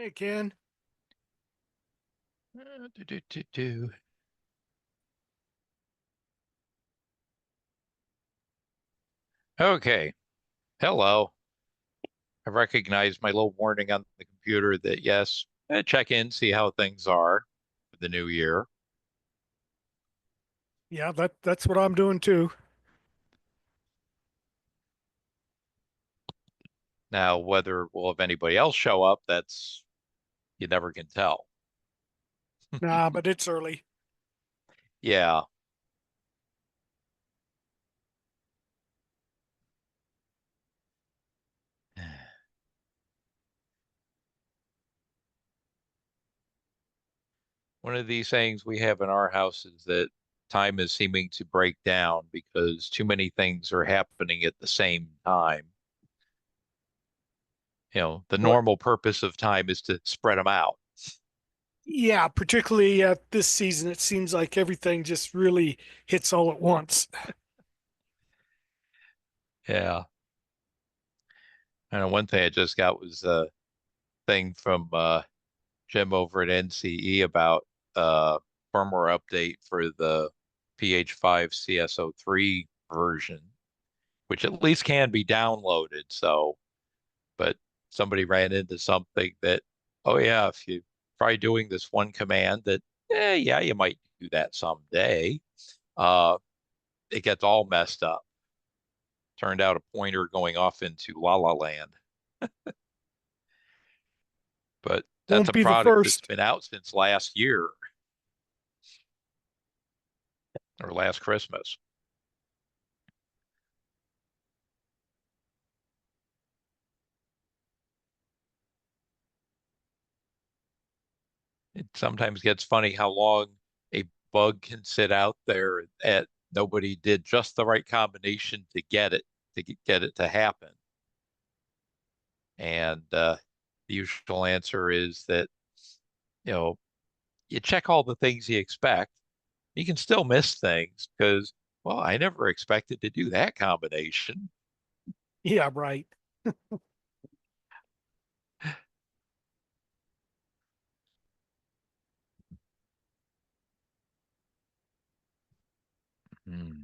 Hey, Ken. Do, do, do, do. Okay. Hello. I recognize my little warning on the computer that yes, check in, see how things are for the new year. Yeah, that's what I'm doing too. Now, whether we'll have anybody else show up, that's you never can tell. Nah, but it's early. Yeah. One of these things we have in our house is that time is seeming to break down because too many things are happening at the same time. The But normal purpose of time is to spread them out. yeah, particularly at this season, it seems like everything just really hits all at once. Yeah. I know one thing I just got was a thing from Jim over at NCE about firmware update for the PH5 CSO3 version, which at least can be downloaded. So, but somebody ran into something that, oh yeah, if you try doing this one command that, yeah, you might do that someday, uh, it gets all messed up. Turned out a pointer going off into La La Land. But that's Won't a be the product that's first. been out since last year or last Christmas. It sometimes gets funny how long a bug can sit out there at nobody did just the right combination to get it get it to happen. And the usual answer is that, you know, you check all the things you expect. You can still miss things because, well, I never expected to do that combination. Yeah, right. Hmm.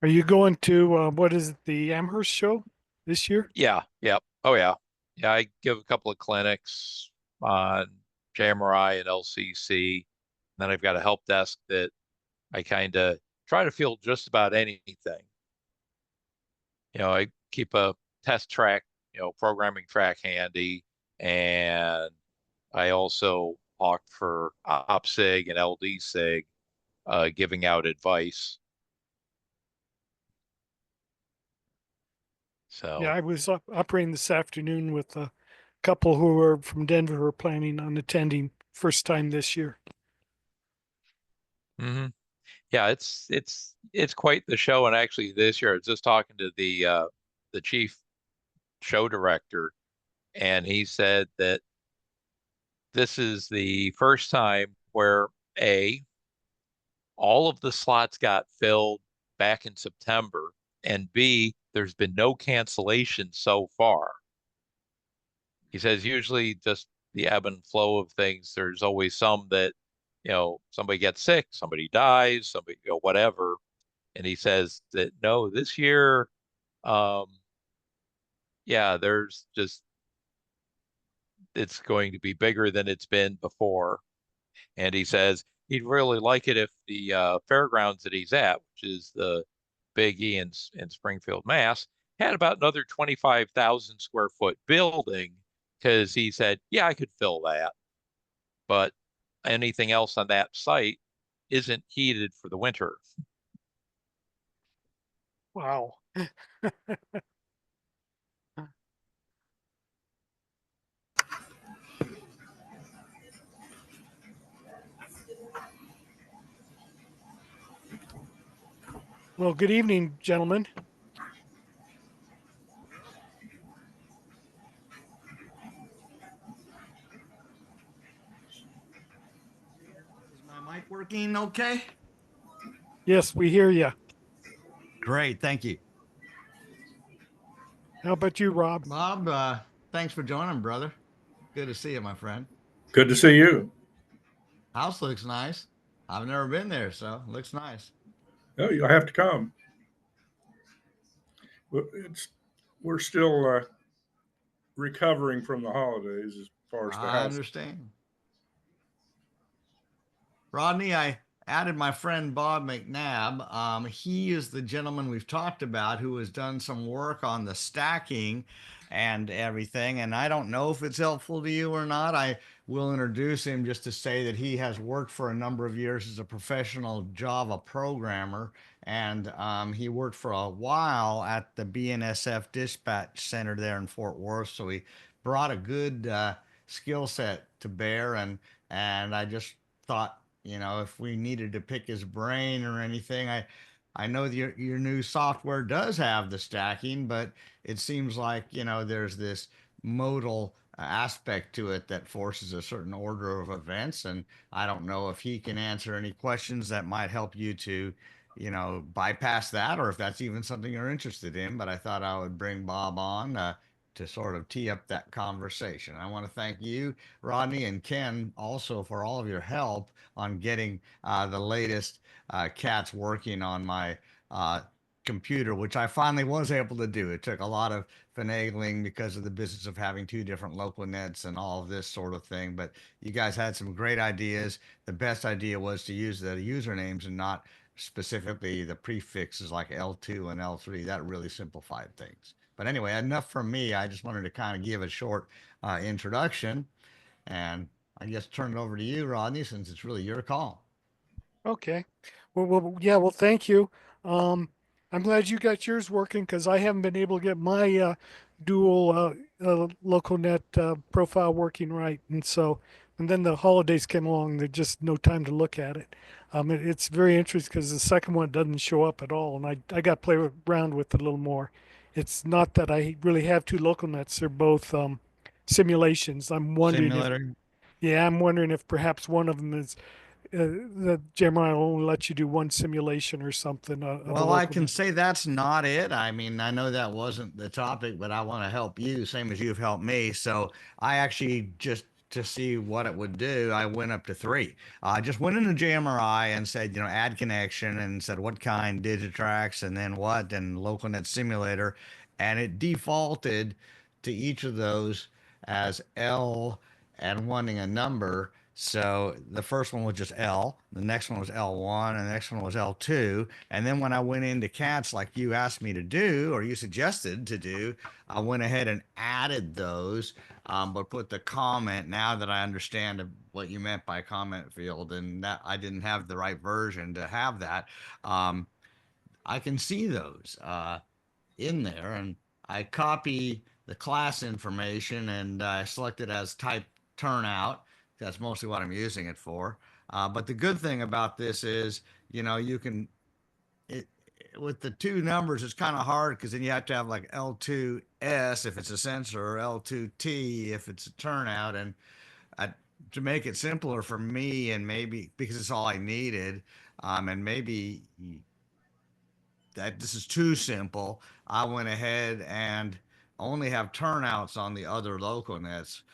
Are you going to what is it, the Amherst show this year? Yeah, yeah. Oh yeah. Yeah, I give a couple of clinics on JMRI and LCC. Then I've got a help desk that I kind of try to field just about anything. I keep a test track, programming track handy, and I also talk for OPSIG and LDSIG, giving out advice. Yeah, So, I was operating this afternoon with a couple who are from Denver who are planning on attending first time this year. hmm yeah, it's quite the show. And actually, this year I was just talking to the chief show director, and he said that this is the first time where A, all of the slots got filled back in September, and B, there's been no cancellation so far. He says usually just the ebb and flow of things, there's always some that, somebody gets sick, somebody dies, somebody, whatever. And he says that no, this year, um, yeah, there's just it's going to be bigger than it's been before. And he says he'd really like it if the fairgrounds that he's at, which is the Big E in Springfield, Mass, had about another 25,000 square foot building because he said, yeah, I could fill that. But anything else on that site isn't heated for the winter. Wow. Well, good evening, gentlemen. Is my mic working okay? Yes, we hear you. Great, thank you. How about you, Rob? Bob, Thanks for joining, brother. Good to see you, my friend. Good to see you. House looks nice. I've never been there, so looks nice. Oh, you'll have to come. It's we're still recovering from the holidays as far as the I house. understand. Rodney, I added my friend Bob McNabb. He is the gentleman we've talked about who has done some work on the stacking and everything. And I don't know if it's helpful to you or not. I will introduce him just to say that he has worked for a number of years as a professional Java programmer. And he worked for a while at the BNSF Dispatch Center there in Fort Worth. So he brought a good skill set to bear. And I just thought, if we needed to pick his brain or anything, I know that your new software does have the stacking, but it seems like, there's this modal aspect to it that forces a certain order of events. And I don't know if he can answer any questions that might help you to, bypass that, or if that's even something you're interested in. But I thought I would bring Bob on to sort of tee up that conversation. I want to thank you, Rodney, and Ken also for all of your help on getting the latest cats working on my computer, which I finally was able to do. It took a lot of finagling because of the business of having two different local nets and all of this sort of thing. But you guys had some great ideas. The best idea was to use the usernames and not specifically the prefixes like L2 and L3. That really simplified things. But anyway, enough from me. I just wanted to kind of give a short introduction, and I guess turn it over to you, Rodney, since it's really your call. Okay. Yeah, well, thank you. Um, I'm glad you got yours working because I haven't been able to get my dual local net profile working right. And then the holidays came along, there's just no time to look at it. It's very interesting because the second one doesn't show up at all, and I got to play around with it a little more. It's not that I really have two local nets; they're both simulations. Simulator. I'm wondering if perhaps one of them is the Gemini will only let you do one simulation or something of a Well, I local can net. say that's not it. I mean, I know that wasn't the topic, but I want to help you, same as you've helped me. So I actually just to see what it would do, I went up to three. I just went into JMRI and said, add connection and said what kind, Digitrax, and then what, and LocalNet Simulator, and it defaulted to each of those as L and wanting a number. So the first one was just L, the next one was L1, and the next one was L2. And then when I went into cats like you asked me to do, or you suggested to do, I went ahead and added those, but put the comment now that I understand what you meant by comment field and that I didn't have the right version to have that. Um, I can see those in there, and I copy the class information and I select it as type turnout. That's mostly what I'm using it for. But the good thing about this is, you can it with the two numbers. It's kind of hard because then you have to have like L2S if it's a sensor, or L2T if it's a turnout, and I, to make it simpler for me, and maybe because it's all I needed, and maybe that this is too simple, I went ahead and only have turnouts on the other local nets.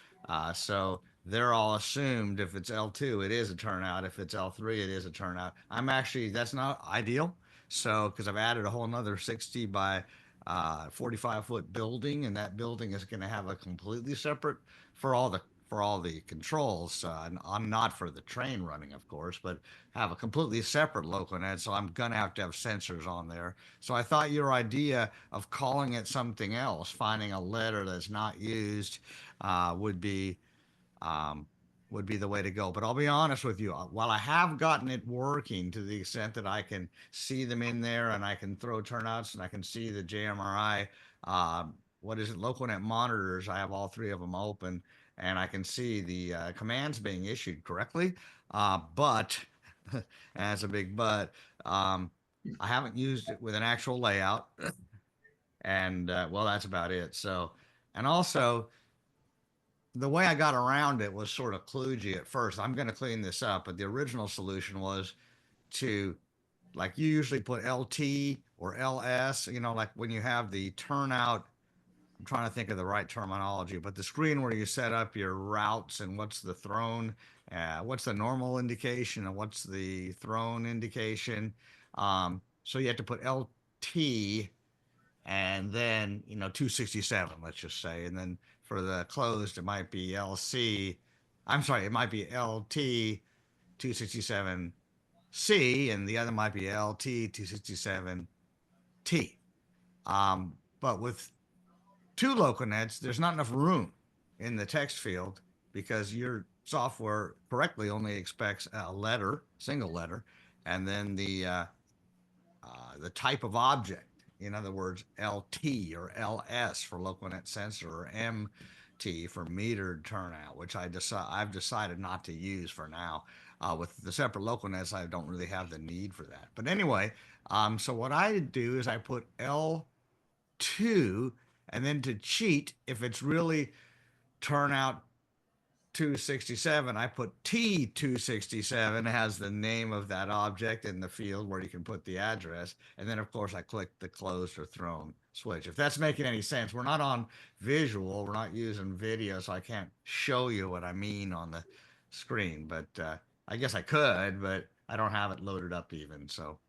So they're all assumed if it's L2, it is a turnout. If it's L3, it is a turnout. That's not ideal. So, because I've added a whole nother 60 by 45-foot building, and that building is going to have a completely separate for all the controls. And I'm not for the train running, of course, but have a completely separate local net. So I'm going to have sensors on there. So I thought your idea of calling it something else, finding a letter that's not used, would be um, would be the way to go. But I'll be honest with you, while I have gotten it working to the extent that I can see them in there and I can throw turnouts and I can see the JMRI, what is it, local net monitors, I have all three of them open and I can see the commands being issued correctly. But, and that's a big but, I haven't used it with an actual layout. And well, that's about it. So, and also, the way I got around it was sort of kludgy at first. I'm going to clean this up, but the original solution was to, like, you usually put LT or LS, like when you have the turnout I'm trying to think of the right terminology, but the screen where you set up your routes and what's the thrown, what's the normal indication and what's the thrown indication. So you have to put LT and then 267, let's just say, and then for the closed it might be LC. I'm sorry, it might be LT 267C, and the other might be LT 267T. But with two local nets, there's not enough room in the text field because your software correctly only expects a letter, single letter, and then the type of object. In other words, LT or LS for local net sensor, or MT for metered turnout, which I've decided not to use for now. With the separate local nets, I don't really have the need for that. But anyway, so what I do is I put L2, and then to cheat, if it's really turnout 267, I put T267 has the name of that object in the field where you can put the address. And then, of course, I click the closed or thrown switch. If that's making any sense, we're not on visual, we're not using video, so I can't show you what I mean on the screen. But I guess I could, but I don't have it loaded up even. So,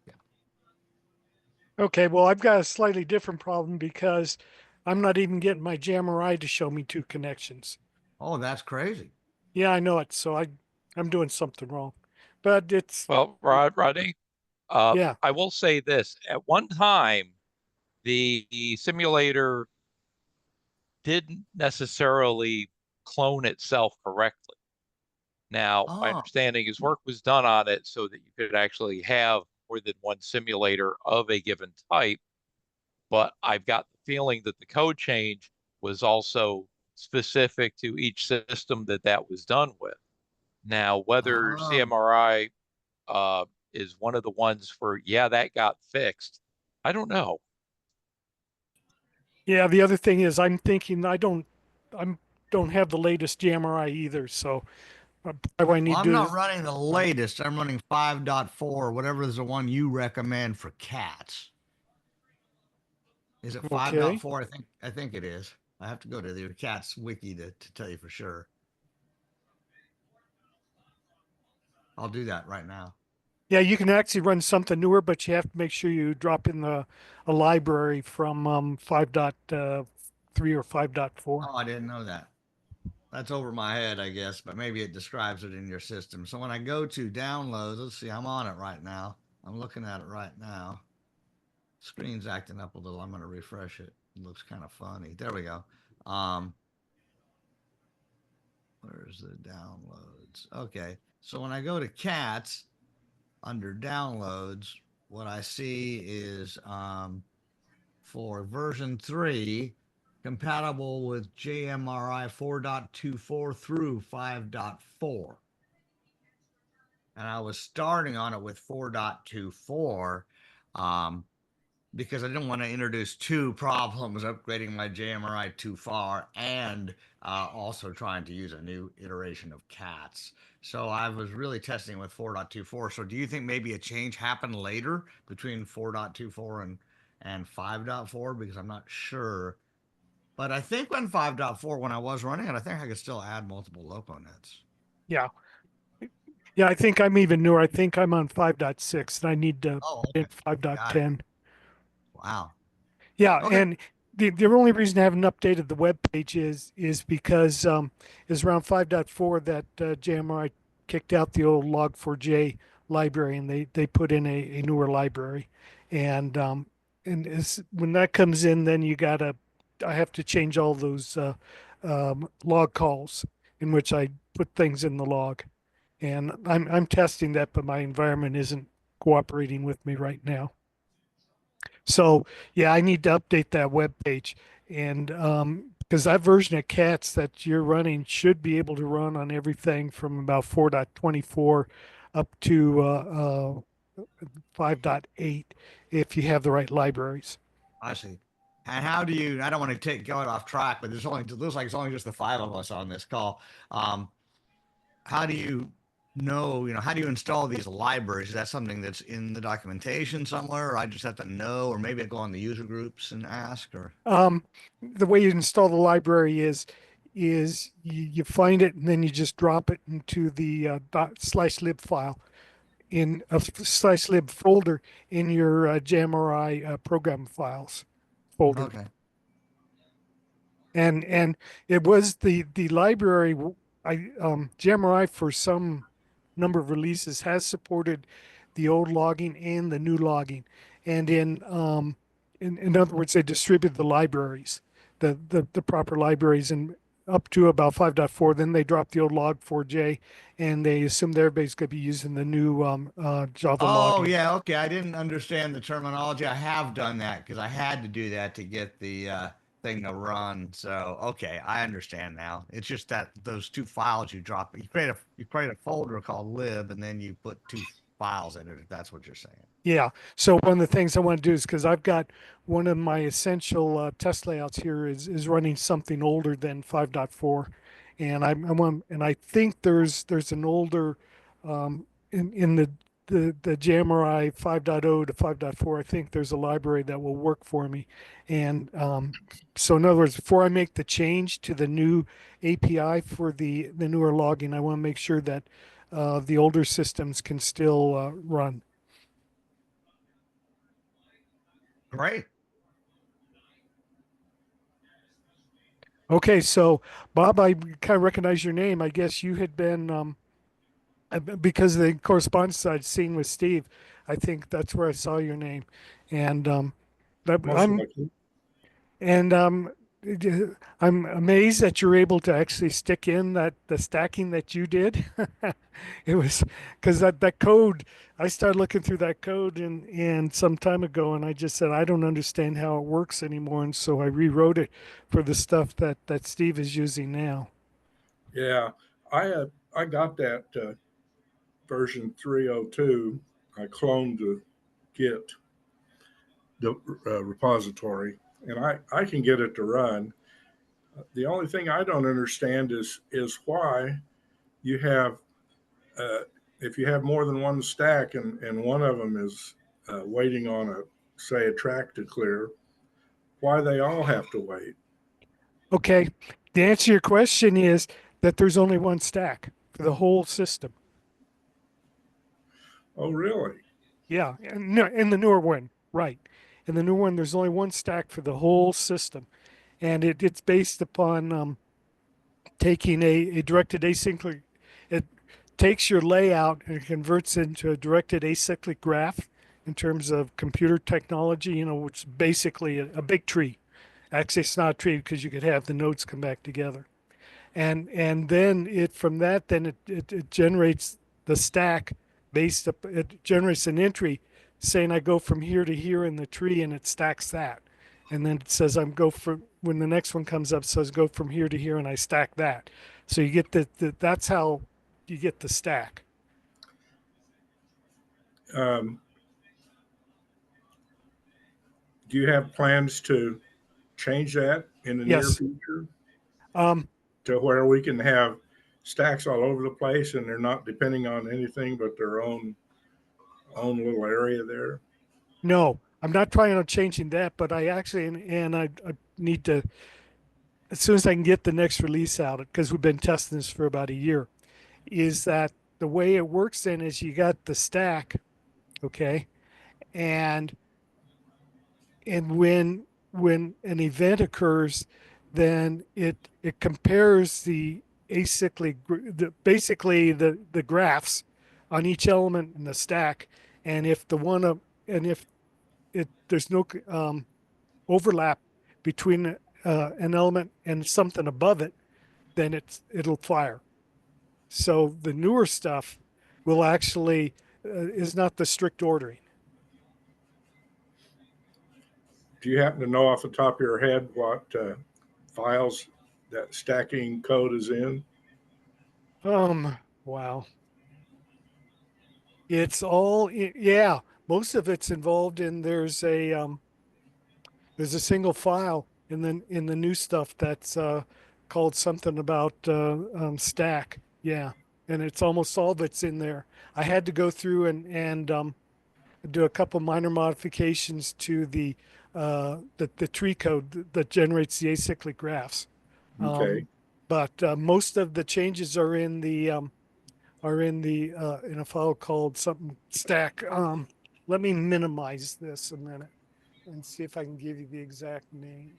yeah. Okay, well, I've got a slightly different problem because I'm not even getting my Jammer to show me two connections. Oh, that's crazy. Yeah, I know it. So I'm doing something wrong. But it's Well, Rodney, yeah. I will say this. At one time, the simulator didn't necessarily clone itself correctly. Now, my Oh, understanding is work was done on it so that you could actually have more than one simulator of a given type. But I've got the feeling that the code change was also specific to each system that that was done with. Now, whether oh. CMRI is one of the ones for, yeah, that got fixed, I don't know. Yeah, the other thing is I'm thinking I'm don't have the latest Jammer either, so what I Well, need to I'm do not is running the latest. I'm running 5.4, whatever is the one you recommend for cats. Is it okay. 5.4? I think it is. I have to go to the cats wiki to tell you for sure. I'll do that right now. Yeah, you can actually run something newer, but you have to make sure you drop in the a library from 5.3 or 5.4. Oh, I didn't know that. That's over my head, I guess, but maybe it describes it in your system. So when I go to downloads, let's see, I'm on it right now. I'm looking at it right now. Screen's acting up a little. I'm going to refresh it. It looks kind of funny. There we go. Um, Where's the downloads? Okay. So when I go to cats under downloads, what I see is for version 3, compatible with JMRI 4.24 through 5.4. And I was starting on it with 4.24. Um, because I didn't want to introduce two problems, upgrading my JMRI too far and also trying to use a new iteration of cats. So I was really testing with 4.24. So do you think maybe a change happened later between 4.24 and 5.4? Because I'm not sure. But I think when 5.4, when I was running it, I think I could still add multiple local nets. Yeah. Yeah, I think I'm even newer. I think I'm on 5.6 and I need to Oh, put in okay. Got it. 5.10. Wow. Yeah, Okay. and the only reason I haven't updated the web page is because is around 5.4 that JMI kicked out the old log4j library and they put in a newer library, and when that comes in, then I have to change all those log calls in which I put things in the log, and I'm testing that, but my environment isn't cooperating with me right now. So yeah, I need to update that web page, and because that version of cats that you're running should be able to run on everything from about 4.24 up to 5.8 if you have the right libraries. I see. And how do you? I don't want to take going off track, but it looks like it's only just the five of us on this call. How do you know, how do you install these libraries? Is that something that's in the documentation somewhere, or I just have to know, or maybe I go on the user groups and ask, or Um, the way you install the library is you find it and then you just drop it into the /lib file in a /lib folder in your JAMRI program files folder. okay. And it was the library. JAMRI for some number of releases has supported the old logging and the new logging, and in other words, they distribute the libraries, the proper libraries, and up to about 5.4. Then they drop the old log4j, and they assume that everybody's going to be using the new Java Oh logging. yeah, okay. I didn't understand the terminology. I have done that because I had to do that to get the thing to run. So okay, I understand now. It's just that those two files you drop, you create a folder called lib, and then you put two files in it. If that's what you're saying. Yeah. So one of the things I want to do is because I've got one of my essential test layouts here is running something older than 5.4, and I think there's an older in the Jammer 5.0 to 5.4. I think there's a library that will work for me, and so in other words, before I make the change to the new API for the newer logging, I want to make sure that the older systems can still run. Great. Okay, so Bob, I kind of recognize your name. I guess you had been because of the correspondence I'd seen with Steve. I think that's where I saw your name, and that, Most likely. and I'm amazed that you're able to actually stick in that the stacking that you did. It was because that code. I started looking through that code and some time ago, and I just said I don't understand how it works anymore, and so I rewrote it for the stuff that Steve is using now. Yeah, I got that version 302. I cloned the Git the repository, and I can get it to run. The only thing I don't understand is why you have uh, if you have more than one stack and one of them is waiting on a say a track to clear, why they all have to wait. Okay, the answer to your question is that there's only one stack for the whole system. Oh, really? Yeah, and no, in the newer one, right. In the new one, there's only one stack for the whole system, and it's based upon taking a directed acyclic. It takes your layout and converts it into a directed acyclic graph in terms of computer technology, which is basically a big tree. Actually, it's not a tree because you could have the nodes come back together. And then it from that then it generates the stack based up it generates an entry saying I go from here to here in the tree and it stacks that, and then it says I'm go from when the next one comes up, it says go from here to here and I stack that, so you get that's how you get the stack. Um, do you have plans to change that in the near Yes. future um to where we can have stacks all over the place and they're not depending on anything but their own little area there? no, I'm not trying on changing that, but I actually and I need to, as soon as I can get the next release out, because we've been testing this for about a year, is that the way it works then is you got the stack, okay, and when an event occurs, then it compares the acyclic basically the graphs on each element in the stack, and if the one of and if it there's no overlap between an element and something above it, then it'll fire. So the newer stuff will actually is not the strict ordering. Do you happen to know off the top of your head what files that stacking code is in? Wow. It's all yeah. Most of it's involved in there's a single file in the new stuff that's called something about stack. Yeah. and it's almost all that's in there. I had to go through and do a couple minor modifications to the tree code that generates the acyclic graphs. Okay. But most of the changes are in the in a file called something stack. Let me minimize this a minute and see if I can give you the exact name.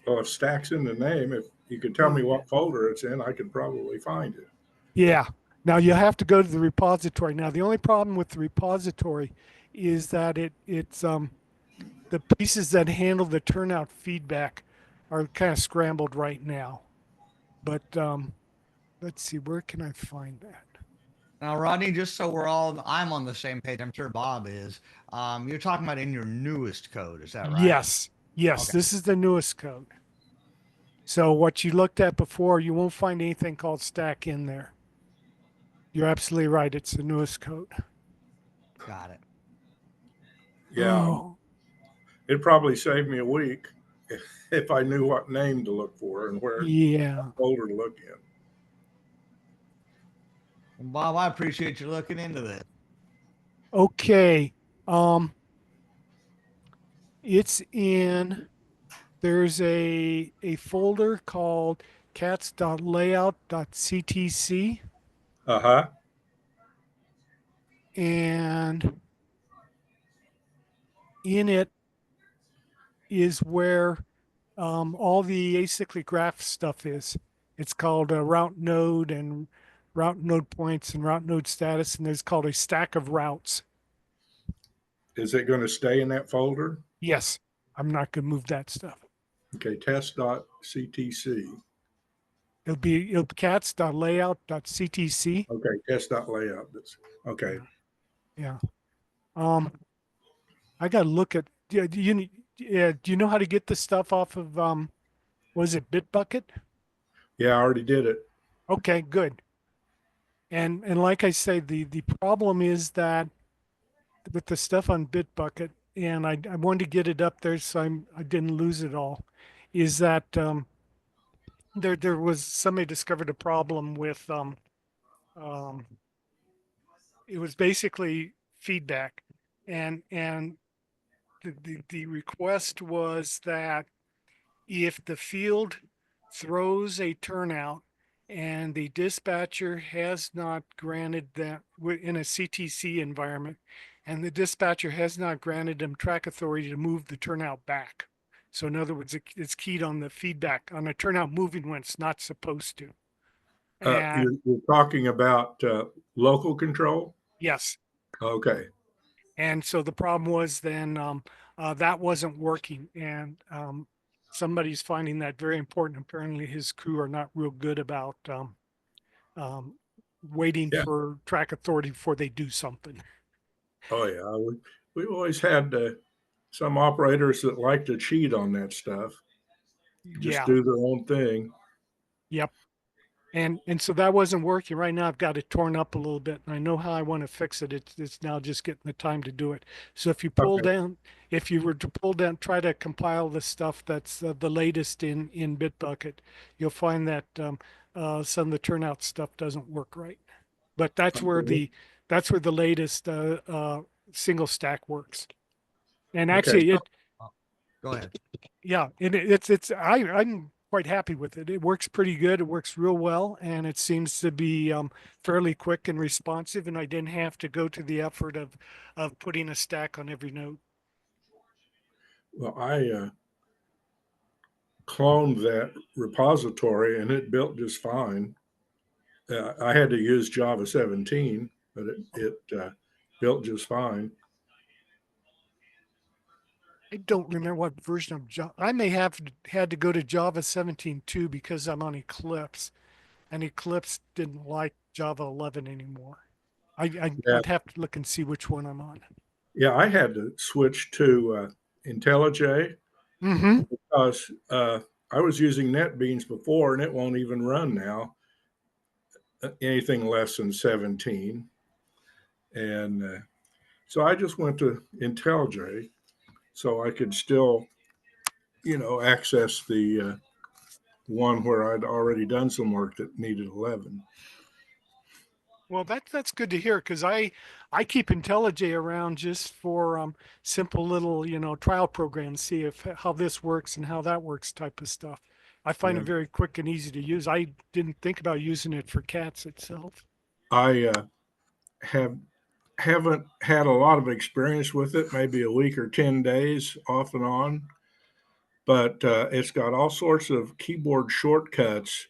Well, if stack's in the name, if you could tell Yeah. me what folder it's in, I could probably find it. Yeah. Now you have to go to the repository. Now the only problem with the repository is that it's the pieces that handle the turnout feedback are kind of scrambled right now. But let's see, where can I find that? Now, Rodney, just so I'm on the same page, I'm sure Bob is. You're talking about in your newest code, is that right? Yes, yes, Okay. this is the newest code. So what you looked at before, you won't find anything called stack in there. You're absolutely right. It's the newest code. Got it. Yeah, Oh, it'd probably save me a week if I knew what name to look for and where yeah. folder to look in. Well, Bob, I appreciate you looking into this. Okay. Um, it's in. There's a folder called cats.layout.ctc, Uh huh. and in it is where all the acyclic graph stuff is. It's called a route node and route node points and route node status, and there's called a stack of routes. Is it going to stay in that folder? Yes, I'm not going to move that stuff. Okay, test.ctc. It'll be cats.layout.ctc. Okay, test.layout. That's okay. Yeah, yeah. Um, I got to look at. Do you know how to get the stuff off of was it Bitbucket? Yeah, I already did it. Okay, good. And like I say, the problem is that with the stuff on Bitbucket, and I wanted to get it up there so I didn't lose it all, is that there was somebody discovered a problem with um, it was basically feedback, and the request was that if the field throws a turnout and the dispatcher has not granted that in a CTC environment, and the dispatcher has not granted them track authority to move the turnout back. So in other words, it's keyed on the feedback on a turnout moving when it's not supposed to. And You're talking about local control? yes, Okay. and so the problem was then that wasn't working, and somebody's finding that very important. Apparently, his crew are not real good about um, waiting Yeah. for track authority before they do something. Oh, yeah. We always had some operators that like to cheat on that stuff, just Yeah, do their own thing. yep. And so that wasn't working. Right now, I've got it torn up a little bit, and I know how I want to fix it. It's now just getting the time to do it. So if you pull Okay. down, if you were to pull down, try to compile the stuff that's the latest in Bitbucket, you'll find that some of the turnout stuff doesn't work right. But Okay. that's where the latest single stack works. And Okay. actually, it Oh, go ahead. yeah, and I'm quite happy with it. It works pretty good. It works real well, and it seems to be fairly quick and responsive. And I didn't have to go to the effort of putting a stack on every node. Well, I cloned that repository and it built just fine. I had to use Java 17, but it built just fine. I don't remember what version of Java. I may have had to go to Java 17 too because I'm on Eclipse, and Eclipse didn't like Java 11 anymore. Yeah, I'd have to look and see which one I'm on. yeah. I had to switch to IntelliJ Mm-hmm. because I was using NetBeans before, and it won't even run now anything less than 17. And so I just went to IntelliJ so I could still, access one where I'd already done some work that needed 11. Well, that's good to hear because I keep IntelliJ around just for simple little trial programs, see if how this works and how that works type of stuff. I find Yeah. it very quick and easy to use. I didn't think about using it for cats itself. I have haven't had a lot of experience with it, maybe a week or 10 days off and on, but it's got all sorts of keyboard shortcuts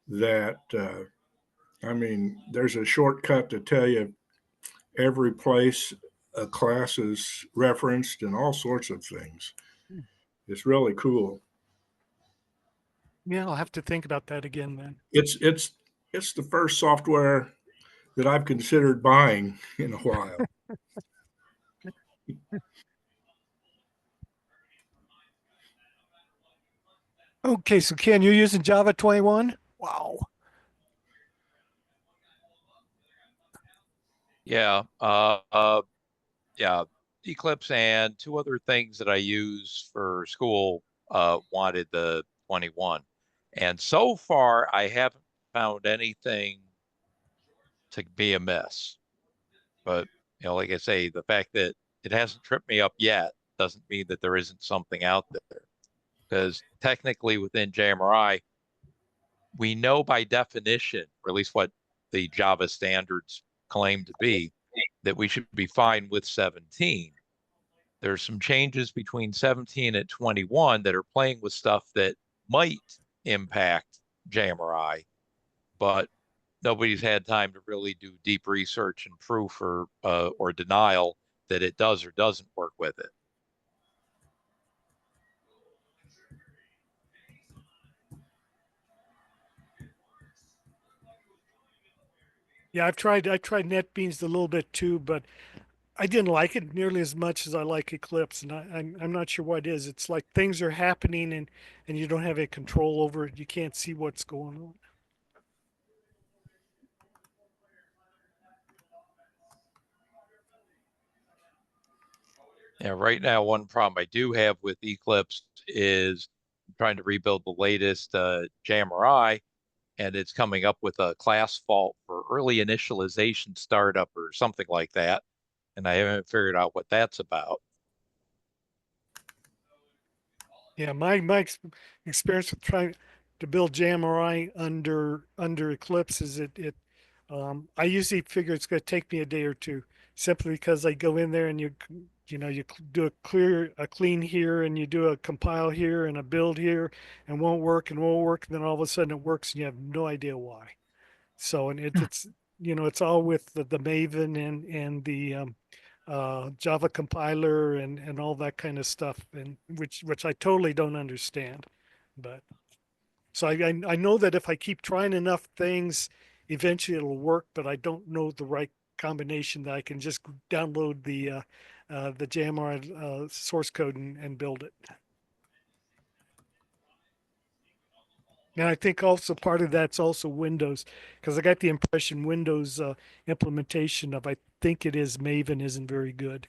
that, I mean, there's a shortcut to tell you every place a class is referenced and all sorts of things. Hmm. It's really cool. Yeah, I'll have to think about that again then. It's the first software that I've considered buying in a while. Okay, so Ken, you're using Java 21? Wow. Yeah. Yeah. Eclipse and two other things that I use for school wanted the 21. And so far, I haven't found anything to be amiss. But, like I say, the fact that it hasn't tripped me up yet doesn't mean that there isn't something out there. Because technically within JMRI, we know by definition, or at least what the Java standards claim to be, that we should be fine with 17. There's some changes between 17 and 21 that are playing with stuff that might impact JMRI, but nobody's had time to really do deep research and proof or denial that it does or doesn't work with it. Yeah, I tried NetBeans a little bit too, but I didn't like it nearly as much as I like Eclipse, and I'm not sure what it is. It's like things are happening and you don't have any control over it. You can't see what's going on. Yeah, right now, one problem I do have with Eclipse is I'm trying to rebuild the latest JMRI, and it's coming up with a class fault for early initialization startup or something like that. And I haven't figured out what that's about. Yeah, my experience with trying to build JMRI under Eclipse is I usually figure it's going to take me a day or two simply because I go in there and you do a clean here and you do a compile here and a build here and won't work and then all of a sudden it works and you have no idea why. So and it's all with the Maven and the Java compiler and all that kind of stuff, and which I totally don't understand. But so I know that if I keep trying enough things, eventually it'll work. But I don't know the right combination that I can just download the JMR source code and build it. And I think also part of that's also Windows, because I got the impression Windows implementation of I think it is Maven isn't very good.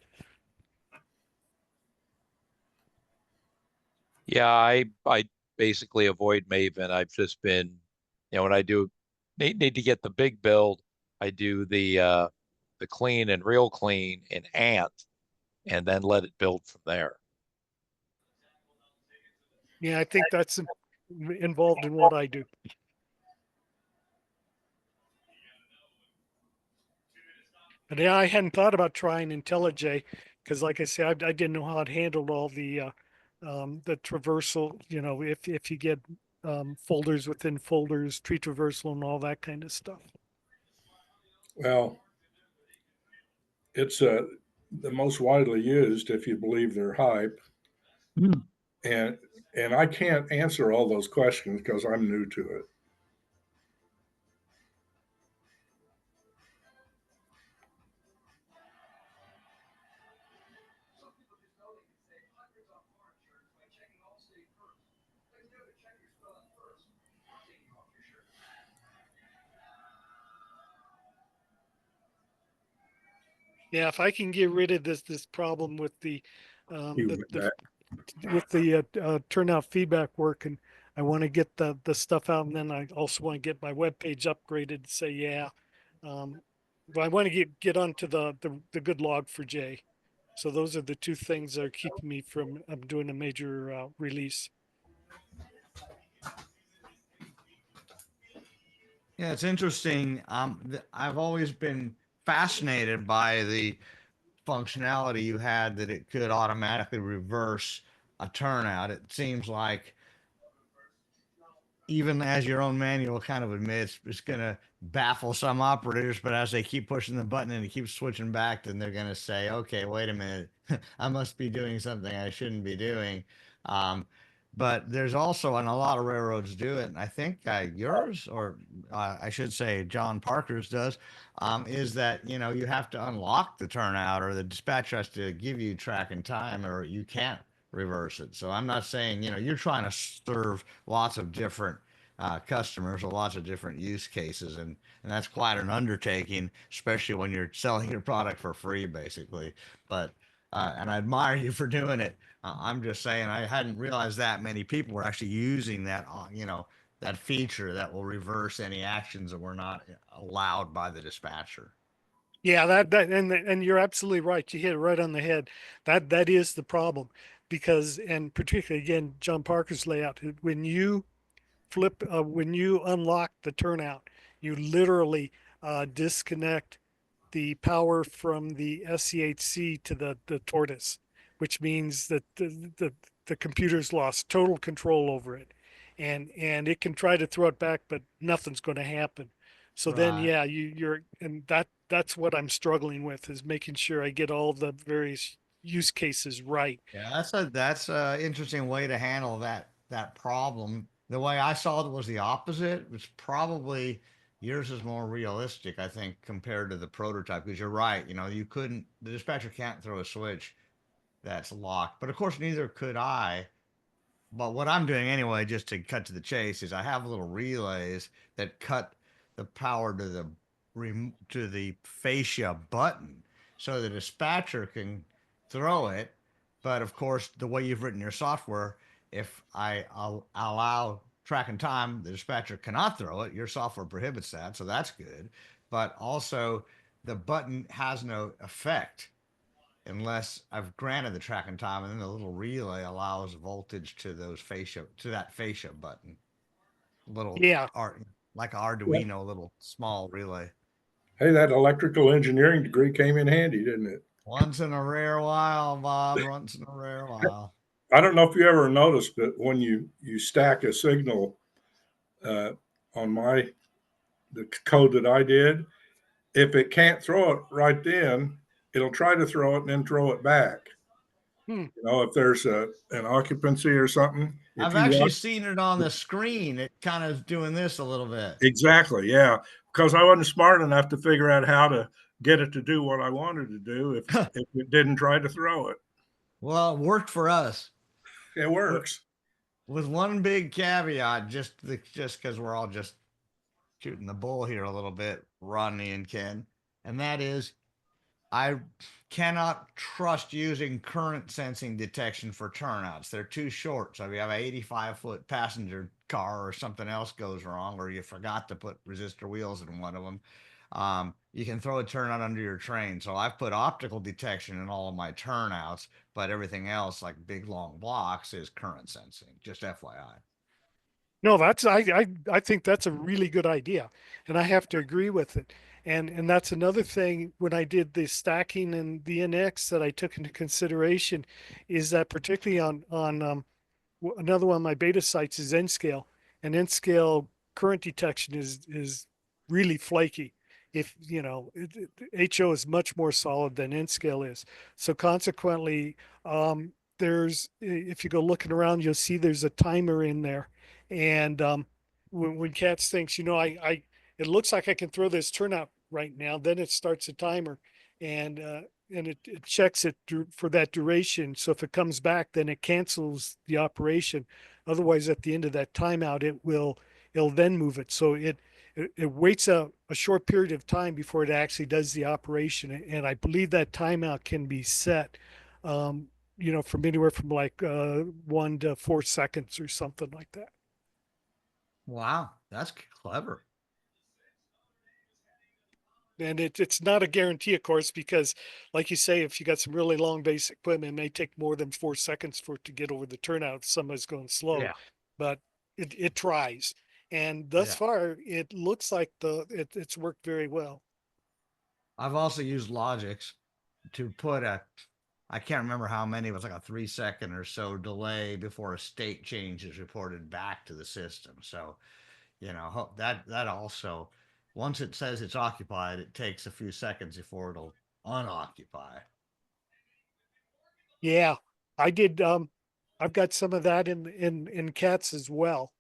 Yeah, I basically avoid Maven. I've just been, when I do need to get the big build, I do the clean and real clean in Ant and then let it build from there. Yeah, I think that's involved in what I do. But yeah, I hadn't thought about trying IntelliJ because, like I said, I didn't know how it handled all the traversal. If you get folders within folders, tree traversal, and all that kind of stuff. Well, it's the most widely used if you believe their hype, Hmm. and and I can't answer all those questions because I'm new to it. Yeah, if I can get rid of this problem with You the went back. with the turnout feedback working, I want to get the stuff out, and then I also want to get my web page upgraded to say, yeah, but I want to get onto the good log for Jay. So those are the two things that are keeping me from doing a major release. Yeah, it's interesting. I've always been fascinated by the functionality you had that it could automatically reverse a turnout. It seems like even as your own manual kind of admits, it's going to baffle some operators. But as they keep pushing the button and it keeps switching back, then they're going to say, okay, wait a minute. I must be doing something I shouldn't be doing. Um, but there's also, and a lot of railroads do it, and I think yours, or I should say John Parker's does, is that, you have to unlock the turnout or the dispatcher has to give you track and time or you can't reverse it. So I'm not saying, you're trying to serve lots of different customers or lots of different use cases, and that's quite an undertaking, especially when you're selling your product for free, basically. But and I admire you for doing it. I'm just saying I hadn't realized that many people were actually using that, that feature that will reverse any actions that were not allowed by the dispatcher. Yeah, and you're absolutely right. You hit it right on the head. That is the problem because, and particularly again, John Parker's layout, when you unlock the turnout, you literally disconnect the power from the SCHC to the tortoise, which means that the computer's lost total control over it, and it can try to throw it back, but nothing's going to happen. So then, Right. yeah, you're and that's what I'm struggling with is making sure I get all the various use cases right. Yeah, that's a interesting way to handle that problem. The way I saw it was the opposite. It was probably yours is more realistic, I think, compared to the prototype. Because you're right, the dispatcher can't throw a switch that's locked. But of course, neither could I. But what I'm doing anyway, just to cut to the chase, is I have little relays that cut the power to the fascia button, so the dispatcher can throw it. But of course, the way you've written your software, if I'll allow track and time, the dispatcher cannot throw it. Your software prohibits that, so that's good. But also, the button has no effect unless I've granted the track and time, and then the little relay allows voltage to that fascia button. Little Yeah, art like an Yeah. Arduino, little small relay. Hey, that electrical engineering degree came in handy, didn't it? Once in a rare while, Bob. Once in a rare while. I don't know if you ever noticed, but when you stack a signal uh, on the code that I did, if it can't throw it right then, it'll try to throw it and then throw it back. hmm. If there's an occupancy or something, if I've you actually watch seen it on the screen. It kind of doing this a little bit. exactly, yeah, because I wasn't smart enough to figure out how to get it to do what I wanted to do if it didn't try to throw it. Well, it worked for us. It With, works. with one big caveat, just because we're all just shooting the bull here a little bit, Rodney and Ken, and that is I cannot trust using current sensing detection for turnouts. They're too short. So if you have an 85-foot passenger car or something else goes wrong, or you forgot to put resistor wheels in one of them, you can throw a turnout under your train. So I've put optical detection in all of my turnouts, but everything else, like big long blocks, is current sensing. Just FYI. No, I think that's a really good idea, and I have to agree with it. And that's another thing when I did the stacking and the NX that I took into consideration is that particularly on another one of my beta sites is N-Scale, and N-Scale current detection is really flaky. If HO is much more solid than N-Scale is. So consequently, there's if you go looking around, you'll see there's a timer in there, and when Cats thinks, it looks like I can throw this turnout right now, then it starts a timer, and it checks it for that duration. So if it comes back, then it cancels the operation. Otherwise, at the end of that timeout, it'll then move it. So it waits a short period of time before it actually does the operation. And I believe that timeout can be set, from anywhere from like 1 to 4 seconds or something like that. Wow, that's clever. And it's not a guarantee, of course, because like you say, if you got some really long base equipment, it may take more than 4 seconds for it to get over the turnout if somebody's going slow, Yeah, but it tries. And thus yeah. far, it looks like it's worked very well. I've also used Logix to put a, I can't remember how many, it was like a 3 second or so delay before a state change is reported back to the system. So, that also, once it says it's occupied, it takes a few seconds before it'll unoccupy. Yeah, I did. I've got some of that in cats as well.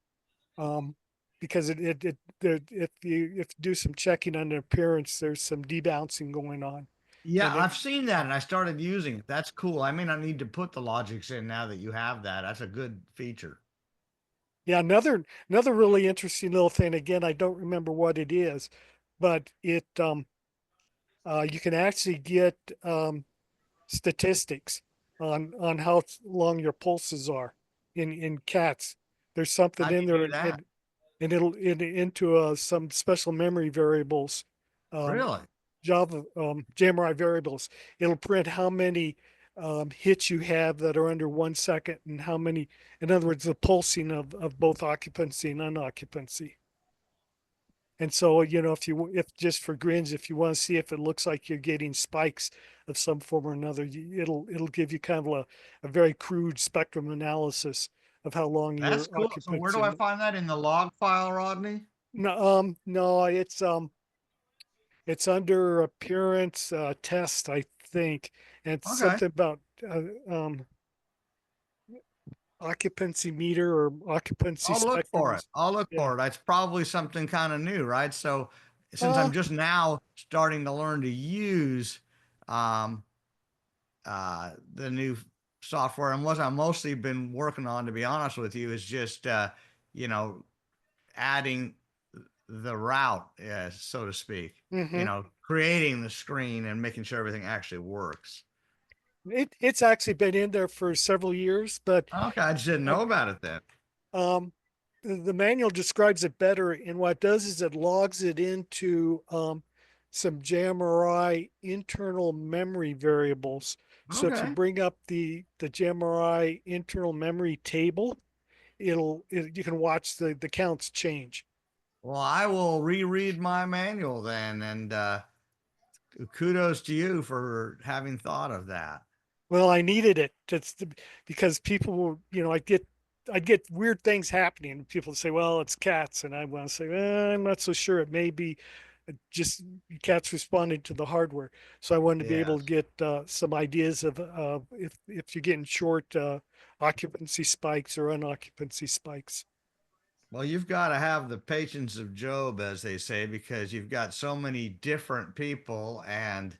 Um, because if you do some checking on their appearance, there's some debouncing going on, Yeah, and it I've seen that and I started using it. That's cool. I may not need to put the Logix in now that you have that. That's a good feature. yeah, another really interesting little thing. Again, I don't remember what it is, but it you can actually get statistics on how long your pulses are in cats. There's something How do in you there, do that? and it'll into some special memory variables, um, Really? Java JMRI variables. It'll print how many hits you have that are under 1 second and how many, in other words, the pulsing of both occupancy and unoccupancy. And so, if just for grins, if you want to see if it looks like you're getting spikes of some form or another, it'll give you kind of a very crude spectrum analysis of how long That's your cool. So where do I occupancy. find that in the log file, Rodney? No, it's under appearance test, I think, and it's Okay. something about uh, um, occupancy meter or occupancy I'll look for it. spectrums. I'll look Yeah. for it. It's probably something kind of new, right? So since Uh, I'm just now starting to learn to use um, the new software, and what I've mostly been working on, to be honest with you, is just you know adding the route, so to speak. mhm. Creating the screen and making sure everything actually works. It's actually been in there for several years, but Okay, I just didn't uh, know about it then. um, the manual describes it better. And what it does is it logs it into some JMRI internal memory variables. So if you Okay. bring up the JMRI internal memory table, you can watch the counts change. Well, I will reread my manual then, and kudos to you for having thought of that. Well, I needed it because people will, I'd get weird things happening. People say, well, it's cats. And I want to say, I'm not so sure. It may be just cats responding to the hardware. So I wanted to be able to Yes. get some ideas of if you're getting short occupancy spikes or unoccupancy spikes. Well, you've got to have the patience of Job, as they say, because you've got so many different people and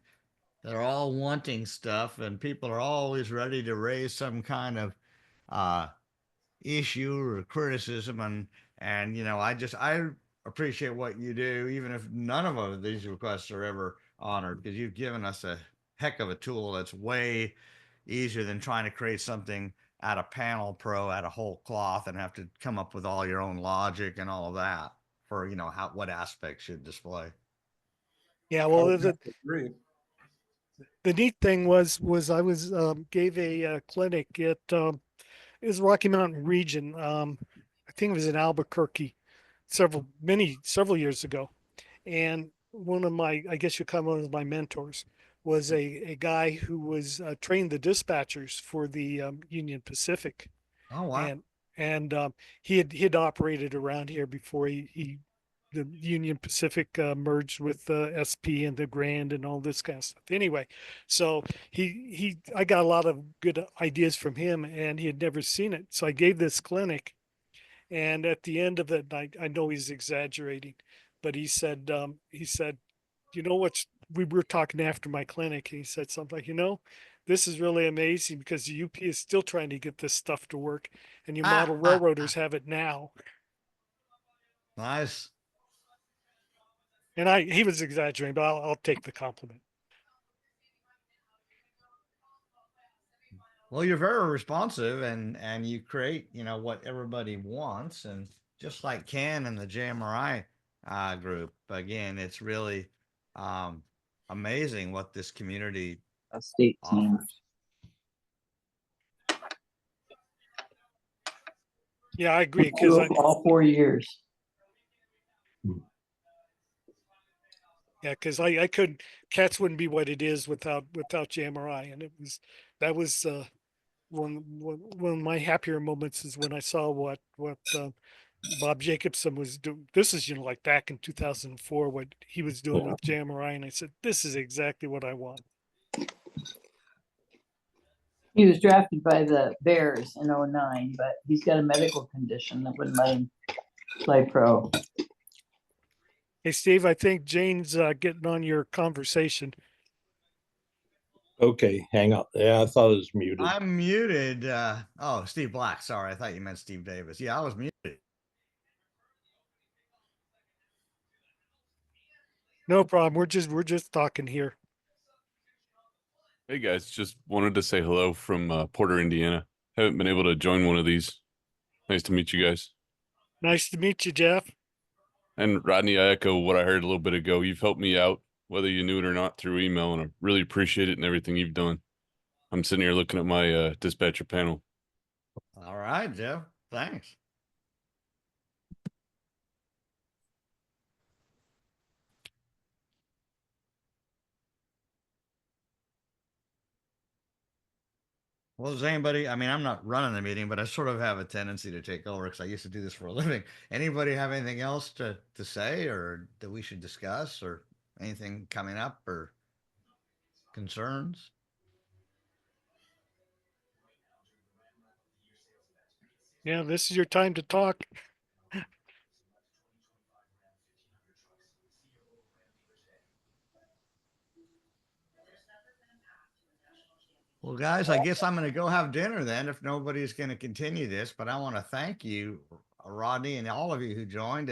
they're all wanting stuff, and people are always ready to raise some kind of uh, issue or criticism. And I appreciate what you do, even if none of these requests are ever honored, because you've given us a heck of a tool that's way easier than trying to create something out of Panel Pro, out of whole cloth, and have to come up with all your own logic and all of that for how what aspects should display. Yeah, I well, would the have to agree. the neat thing was I was gave a clinic at it was Rocky Mountain region. I think it was in Albuquerque several years ago. And one of my, I guess you call him one of my mentors, was a guy who was trained the dispatchers for the Union Pacific, Oh wow. and and he had operated around here before he the Union Pacific merged with SP and the Grand and all this kind of stuff. Anyway, so I got a lot of good ideas from him, and he had never seen it. So I gave this clinic, and at the end of it, I know he's exaggerating, but he said, we were talking after my clinic. He said something like, this is really amazing because the UP is still trying to get this stuff to work, and you model railroaders have it now. Nice. And he was exaggerating, but I'll take the compliment. Well, you're very responsive and you create, what everybody wants. And just like Ken and the JMRI group. Again, it's really um, amazing what this community A state team. offers. Yeah, I agree Do because it all 4 years. I couldn't, cats wouldn't be what it is without JMRI, and that was one of my happier moments is when I saw what Bob Jacobson was doing. This is like back in 2004 what he was doing with JMRI, and I said this is exactly what I want. He was drafted by the Bears in 09, but he's got a medical condition that wouldn't let him play pro. Hey Steve, I think Jane's getting on your conversation. Okay, hang on. Yeah, I thought it was muted. I'm muted. Oh, Steve Black. Sorry, I thought you meant Steve Davis. Yeah, I was muted. No problem. We're just talking here. Hey guys, just wanted to say hello from Porter, Indiana. Haven't been able to join one of these. Nice to meet you guys. Nice to meet you, Jeff. And Rodney, I echo what I heard a little bit ago. You've helped me out, whether you knew it or not, through email, and I really appreciate it and everything you've done. I'm sitting here looking at my dispatcher panel. All right, Jeff. Thanks. Well, does anybody, I mean, I'm not running the meeting, but I sort of have a tendency to take over because I used to do this for a living. Anybody have anything else to say or that we should discuss or anything coming up or concerns? Yeah, this is your time to talk. Well, guys, I guess I'm going to go have dinner then if nobody's going to continue this. But I want to thank you, Rodney, and all of you who joined,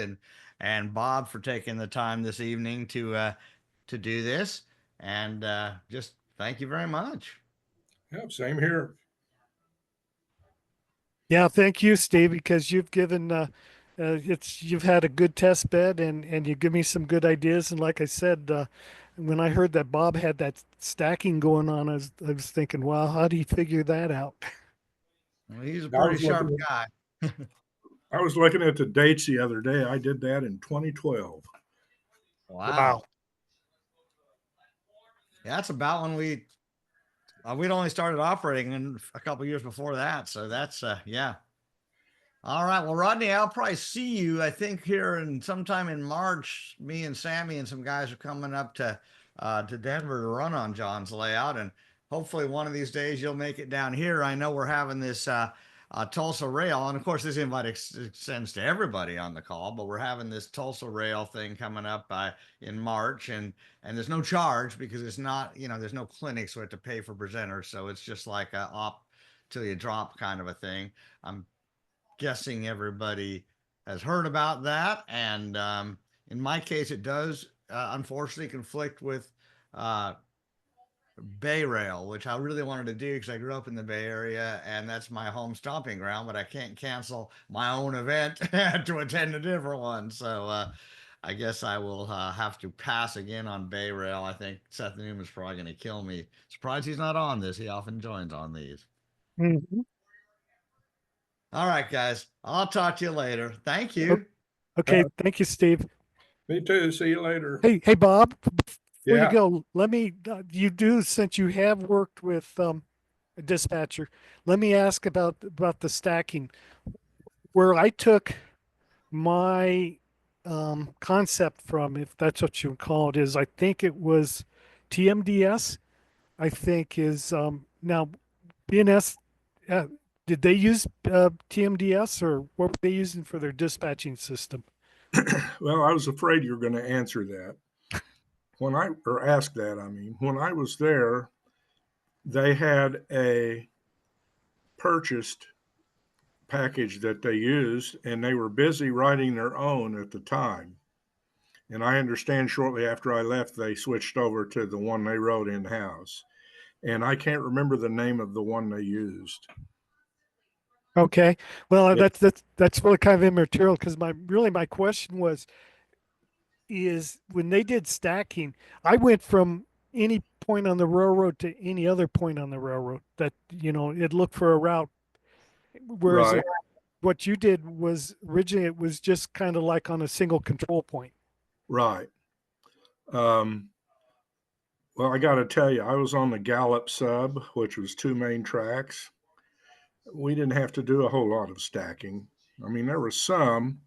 and Bob for taking the time this evening to do this. And just thank you very much. Yeah, same here. Yeah, thank you, Steve, because you've given you've had a good test bed and you give me some good ideas. And like I said, when I heard that Bob had that stacking going on, I was thinking, wow, how do you figure that out? Well, he's a I pretty was sharp looking guy. I was looking at the dates the other day. I did that in 2012. Wow. Yeah, that's about when we'd only started operating in a couple years before that. So that's yeah. All right. Well, Rodney, I'll probably see you, I think, here in sometime in March. Me and Sammy and some guys are coming up to Denver to run on John's layout. And hopefully one of these days you'll make it down here. I know we're having this Tulsa Rail. And of course, this invite extends to everybody on the call, but we're having this Tulsa Rail thing coming up in March. And there's no charge because it's not, there's no clinic, so we have to pay for presenters. So it's just like a op till you drop kind of a thing. I'm guessing everybody has heard about that. And in my case, it does unfortunately conflict with Bay Rail, which I really wanted to do because I grew up in the Bay Area and that's my home stomping ground, but I can't cancel my own event to attend a different one. So I guess I will have to pass again on Bay Rail. I think Seth Newman's probably going to kill me. Surprised he's not on this. He often joins on these. Mm-hmm. All right, guys. I'll talk to you later. Thank you. Okay, thank you, Steve. Me too. See you later. Hey, Bob, before you Yeah. go, let me, you do, since you have worked with a dispatcher, let me ask about the stacking. Where I took my concept from, if that's what you would call it, is I think it was TMDS. I think is now BNS. Did they use TMDS or what were they using for their dispatching system? Well, I was afraid you were going to answer that. Or ask that, I mean, when I was there, they had a purchased package that they used, and they were busy writing their own at the time. And I understand shortly after I left, they switched over to the one they wrote in house. And I can't remember the name of the one they used. Okay. Well, Yeah. that's really kind of immaterial because my question was is when they did stacking, I went from any point on the railroad to any other point on the railroad that, it looked for a route. Whereas Right, what you did was originally it was just kind of like on a single control point. right. Um, well, I got to tell you, I was on the Gallup sub, which was two main tracks. We didn't have to do a whole lot of stacking. I mean, there was some,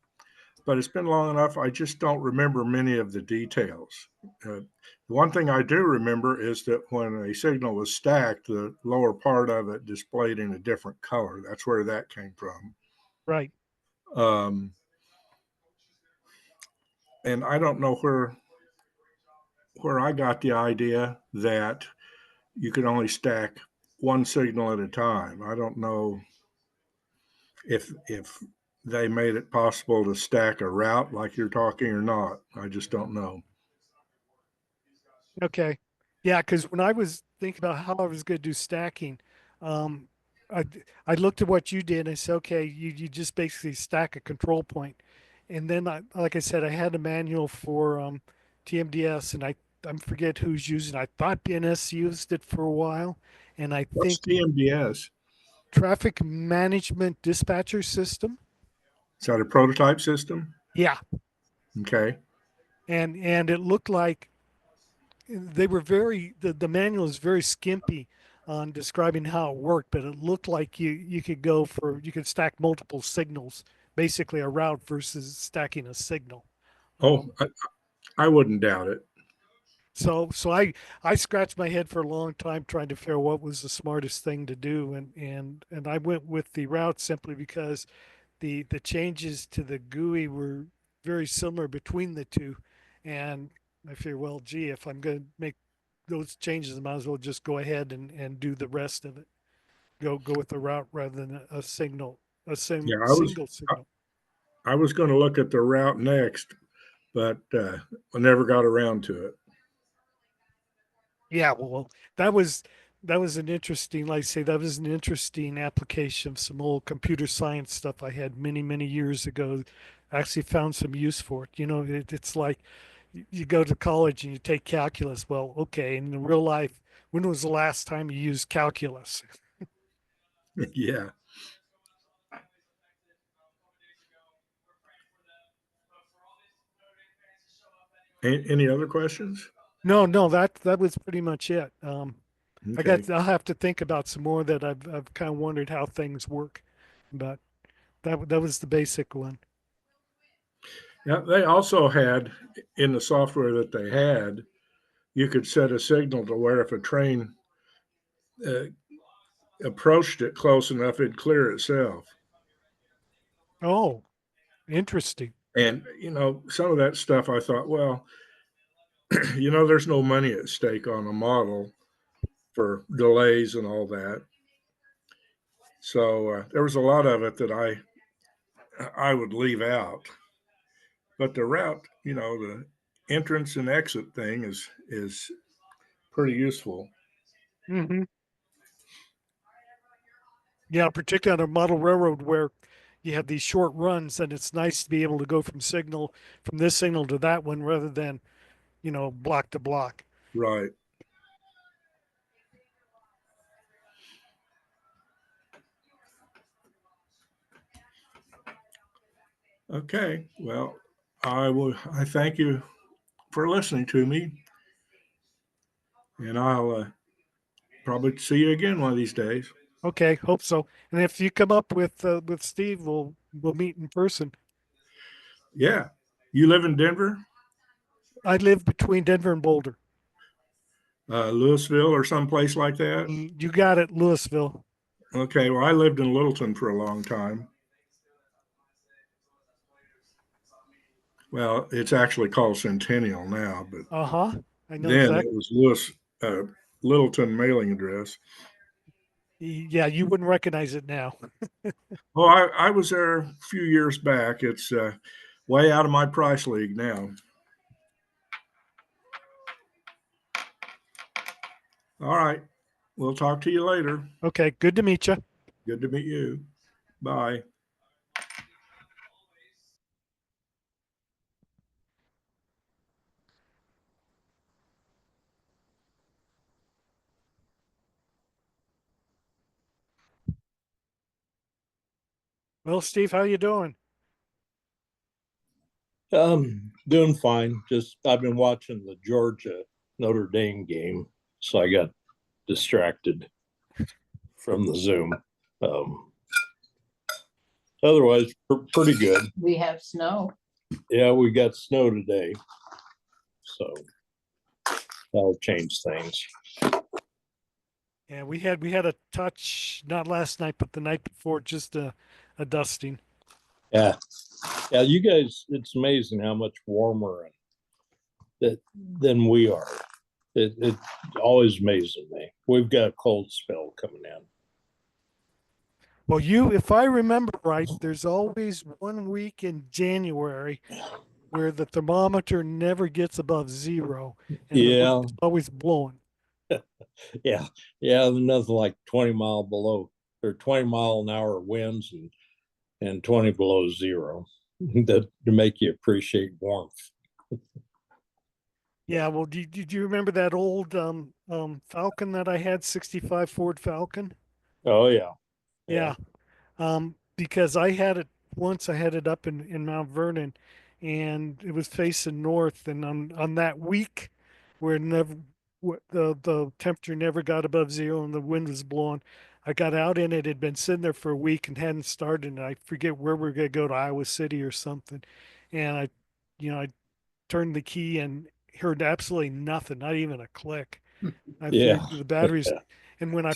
but it's been long enough. I just don't remember many of the details. The one thing I do remember is that when a signal was stacked, the lower part of it displayed in a different color. That's where that came from. Right. Um, and I don't know where I got the idea that you could only stack one signal at a time. I don't know if they made it possible to stack a route like you're talking or not. I just don't know. Okay. Yeah, because when I was thinking about how I was going to do stacking, um, I I looked at what you did and I said, okay, you just basically stack a control point, and then like I said, I had a manual for TMDS, and I forget who's using. I thought BNS used it for a while, and I What's think TMDS? Traffic Management Dispatcher System. Is that a prototype system? Yeah, Okay. and it looked like they were the manual is very skimpy on describing how it worked, but it looked like you could stack multiple signals, basically a route versus stacking a signal. Oh, Um, I wouldn't doubt it. so I scratched my head for a long time trying to figure out what was the smartest thing to do, and I went with the route simply because the changes to the GUI were very similar between the two, and I figured, well, gee, if I'm going to make those changes, I might as well just go ahead and do the rest of it. Go with the route rather than a signal, Yeah, single signal. I was going to look at the route next, but I never got around to it. Yeah, well, that was an interesting, like I say, that was an interesting application of some old computer science stuff I had many years ago. I actually found some use for it. It's like you go to college and you take calculus. Well, okay, in real life, when was the last time you used calculus? Yeah. Any other questions? No, no, that was pretty much it. Okay. I'll have to think about some more that I've kind of wondered how things work, but that was the basic one. Yeah, they also had in the software that they had, you could set a signal to where if a train uh, approached it close enough, it'd clear itself. Oh, interesting. And, some of that stuff I thought, well, there's no money at stake on a model for delays and all that. So there was a lot of it that I would leave out. But the route, the entrance and exit thing is pretty useful. Hmm. Yeah, particularly on a model railroad where you have these short runs, and it's nice to be able to go from this signal to that one rather than, block to block. Right. Okay. Well, I thank you for listening to me, and I'll probably see you again one of these days. Okay, hope so. And if you come up with Steve, we'll meet in person. Yeah. You live in Denver, I live between Denver and Boulder. Louisville, or someplace like that? You got it, Louisville. Okay. Well, I lived in Littleton for a long time. Well, it's actually called Centennial now, but Uh-huh. I know then exactly. it was Littleton mailing address. Yeah, you wouldn't recognize it now. Oh, I was there a few years back. It's way out of my price league now. All right. We'll talk to you later. Okay, good to meet you. Good to meet you. Bye. Well, Steve, how you doing? Doing fine. Just I've been watching the Georgia Notre Dame game, so I got distracted from the Zoom. Um, Otherwise, pretty good. We have snow. Yeah, we got snow today, so that'll change things. Yeah, we had a touch, not last night, but the night before, just a dusting. Yeah, yeah. You guys, it's amazing how much warmer than we are. It always amazes me. We've got a cold spell coming in. Well, if I remember right, there's always 1 week in January where the thermometer never gets above zero and the Yeah, wind is always blowing. yeah, yeah. Nothing like 20 mile below or 20 mile an hour winds and 20 below zero that to make you appreciate warmth. Yeah, well, do you remember that old Falcon that I had, 65 Ford Falcon? Oh yeah, yeah, Yeah. Because I had it once, I had it up in Mount Vernon and it was facing north. And on that week where the temperature never got above zero and the wind was blowing, I got out in it. It had been sitting there for a week and hadn't started. And I forget where we are going to go to Iowa City or something. And I turned the key and heard absolutely nothing, not even a click. I yeah, figured the batteries, and when I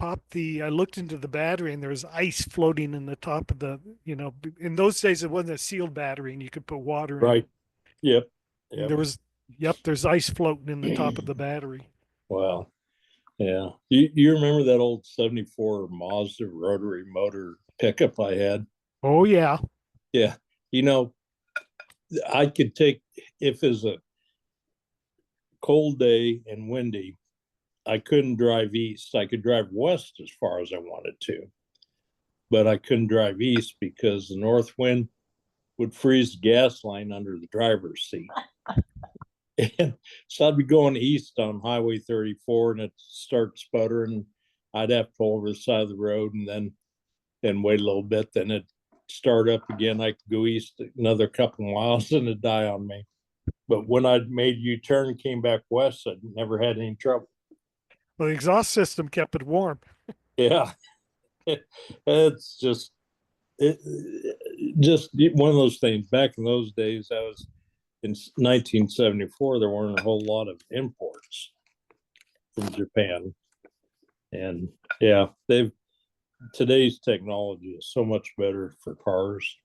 I looked into the battery and there was ice floating in the top of in those days it wasn't a sealed battery and you could put water in it. right. Yep, And yep. there's ice floating in the top of the battery. Wow. Yeah. You remember that old 74 Mazda rotary motor pickup I had? Oh yeah. Yeah. You know, I could take, if it's a cold day and windy, I couldn't drive east. I could drive west as far as I wanted to, but I couldn't drive east because the north wind would freeze the gas line under the driver's seat. And so I'd be going east on Highway 34 and it'd start sputtering. I'd have to pull over the side of the road and wait a little bit. Then it'd start up again. I could go east another couple of miles and it'd die on me. But when I'd made U-turn and came back west, I'd never had any trouble. Well, the exhaust system kept it warm. Yeah. It's it, just one of those things. Back in those days, I was in 1974, there weren't a whole lot of imports from Japan. And yeah, today's technology is so much better for cars,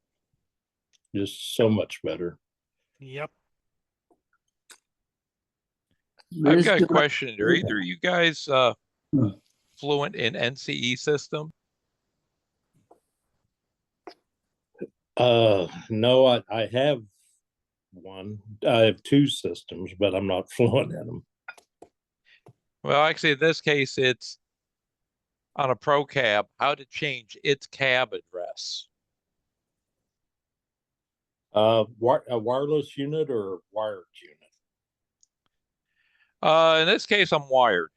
just so much better. Yep. I've got a question. Are either you guys fluent in NCE system? No, I have one. I have two systems, but I'm not fluent in them. Well, actually, in this case, it's on a Pro Cab, how to change its cab address. A wireless unit or a wired unit? In this case, I'm wired.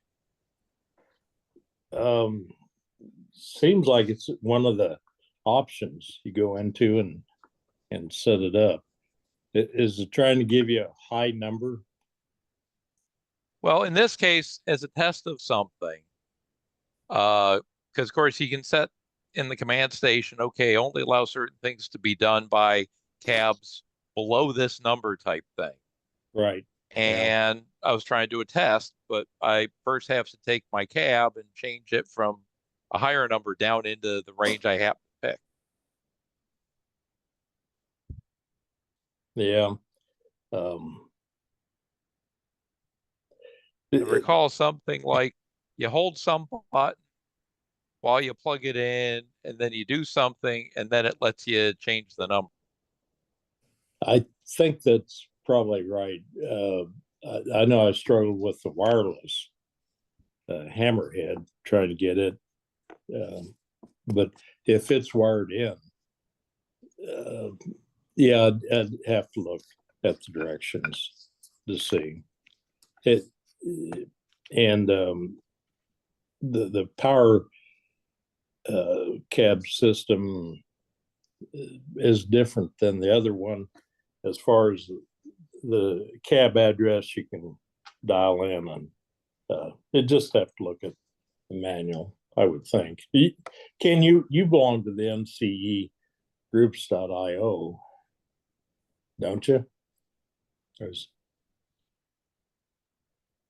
Seems like it's one of the options you go into and set it up. Is it trying to give you a high number? Well, in this case, as a test of something, because of course you can set in the command station, okay, only allow certain things to be done by cabs below this number type thing. Right. And I was trying to do a test, but I first have to take my cab and change it from a higher number down into the range I happen to pick. Yeah. I recall something like you hold some button while you plug it in, and then you do something, and then it lets you change the number. I think that's probably right. I know I struggled with the wireless hammerhead trying to get it, but if it's wired in, yeah, I'd have to look at the directions to see it. And the power cab system is different than the other one. As far as the cab address, you can dial in, and you just have to look at the manual, I would think. Ken, you belong to the NCE groups.io, don't you?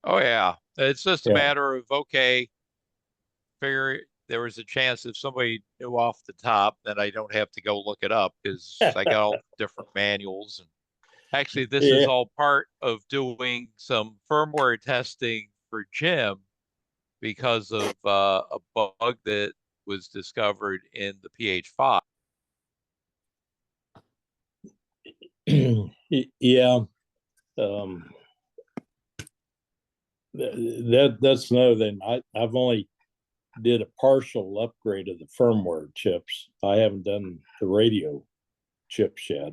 Oh yeah, it's just a Yeah. matter of, okay, figure there was a chance if somebody knew off the top, then I don't have to go look it up because I got all different manuals. And actually, this is Yeah. all part of doing some firmware testing for Jim because of a bug that was discovered in the PH5. Yeah. That's another thing. I've only did a partial upgrade of the firmware chips. I haven't done the radio chips yet.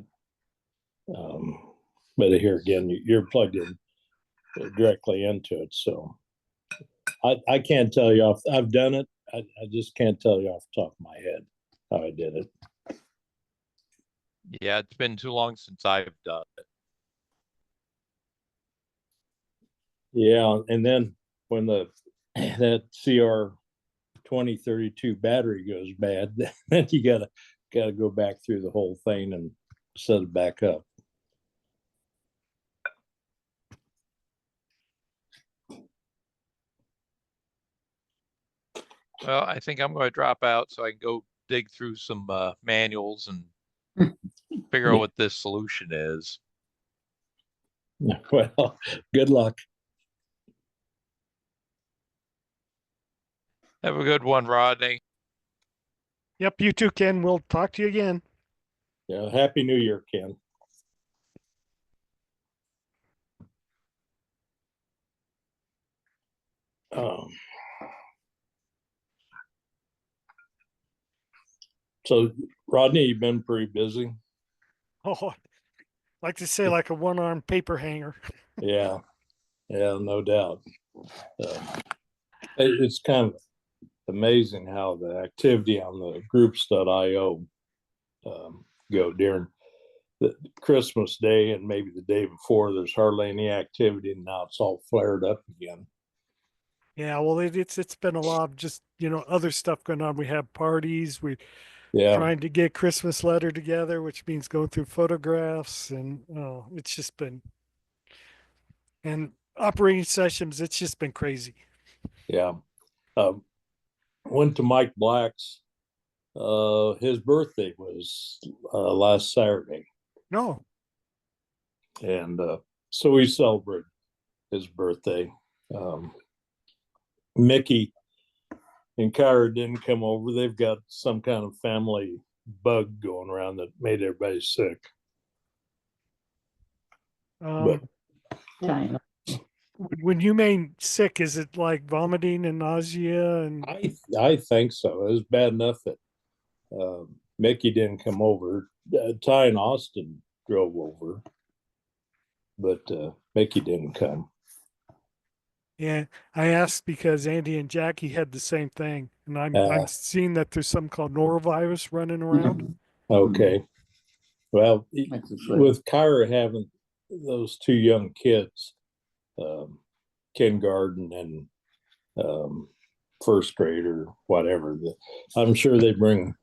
But here again, you're plugged in directly into it, so I can't tell you off. I've done it. I just can't tell you off the top of my head how I did it. Yeah, it's been too long since I've done it. Yeah, and then when that CR 2032 battery goes bad, then you gotta go back through the whole thing and set it back up. Well, I think I'm going to drop out so I can go dig through some manuals and figure out what this solution is. Well, good luck. Have a good one, Rodney. Yep, you too, Ken. We'll talk to you again. Yeah, Happy New Year, Ken. Um, so, Rodney, you've been pretty busy. Oh, like to say, like a one-armed paper hanger. Yeah, no doubt. It's kind of amazing how the activity on the groups.io go during the Christmas Day and maybe the day before. There's hardly any activity, and now it's all flared up again. Yeah, well, it's been a lot of just other stuff going on. We have parties. We Yeah, trying to get Christmas letter together, which means going through photographs, and it's just been and operating sessions. It's just been crazy. yeah. Um, Went to Mike Black's. His birthday was last Saturday, No, and so we celebrated his birthday. Mickey and Kyra didn't come over. They've got some kind of family bug going around that made everybody sick. But China. when you mean sick, is it like vomiting and nausea and? I think so. It was bad enough that Mickey didn't come over. Ty and Austin drove over, but Mickey didn't come. Yeah, I asked because Andy and Jackie had the same thing, and I'm seeing that there's something called norovirus running around. Okay. Well, That's a flip. with Kyra having those two young kids, kindergarten and first grade or whatever, I'm sure they bring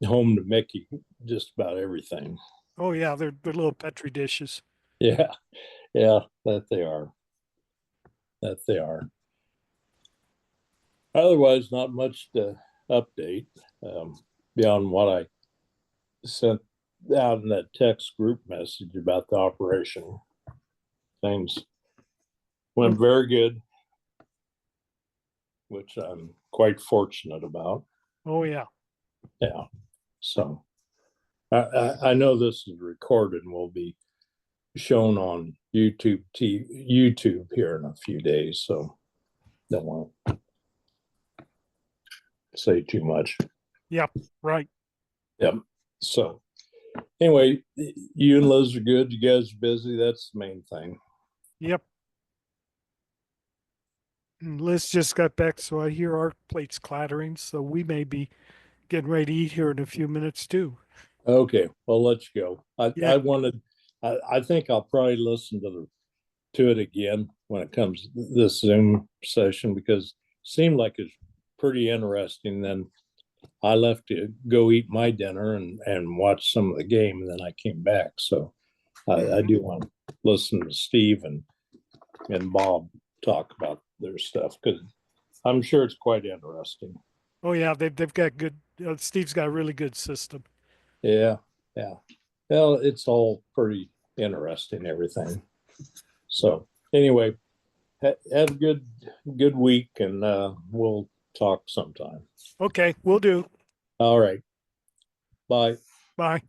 home to Mickey just about everything. Oh yeah, they're little petri dishes. Yeah, that they are. Otherwise, not much to update beyond what I sent out in that text group message about the operation. Things went very good, which I'm quite fortunate about. Oh yeah. Yeah. So I know this is recorded and will be shown on YouTube here in a few days. So don't want to say too much. Yep. Right. Yep. So anyway, you and Liz are good. You guys are busy. That's the main thing. Yep. And Liz just got back, so I hear our plates clattering. So we may be getting ready to eat here in a few minutes too. Okay, well, let's go. Yeah. I think I'll probably listen to it again when it comes to this Zoom session because it seemed like it's pretty interesting. Then I left to go eat my dinner and watch some of the game, and then I came back. So I do want to listen to Steve and Bob talk about their stuff because I'm sure it's quite interesting. Oh yeah, they've got good. Steve's got a really good system. Yeah, yeah. Well, it's all pretty interesting, everything. So anyway, have a good week, and we'll talk sometime. Okay, we'll do. All right. Bye. Bye.